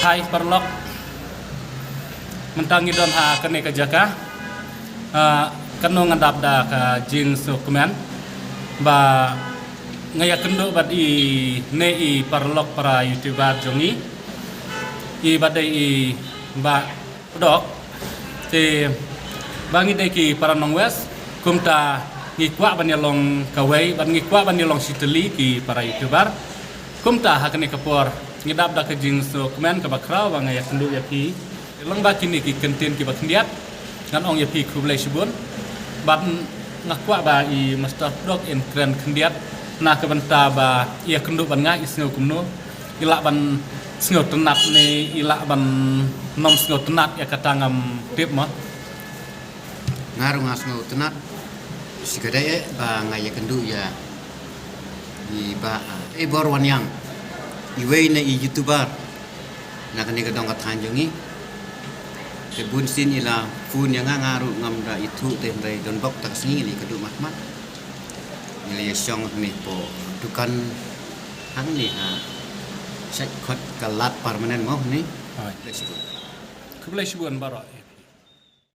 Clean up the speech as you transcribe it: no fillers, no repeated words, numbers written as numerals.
Hai perlok mentangi don ha kene ke jaka kanu ngandap da ka jing sukumen ba ngaya kendo bad I ne I perlok para youtuber jongi I badai I ba dok te bangi de ki para nong west kumta ngikwa banyalong kawai ban ngikwa banyalong siteli ki para youtuber kumta ha kene kapor ngidap da kejing so kemen ke bakrau bang ya kendu ya pi lang ba kini ki kentin ki bakndiat ngan ong ya pi kublai subun ban ngakwa ba I master dog in kren kendiat na ke benta ba ia kendu ban nga isngo kumno ila ban sngo tenat ne ila ban nom sngo tenat ya katangam tip ma ngaru ngasngo tenat sikadaya ba ngaya kendu ya I ba bor wanyang iway na I youtuber na kani kadong katanjongi te bunsin ila fun yang ngaru ngamda itu te ndai don bok tak singi li kadu mahmat nila yasong ni po dukan hang ni ha sai khot kalat permanen mo ni kublai subun baroi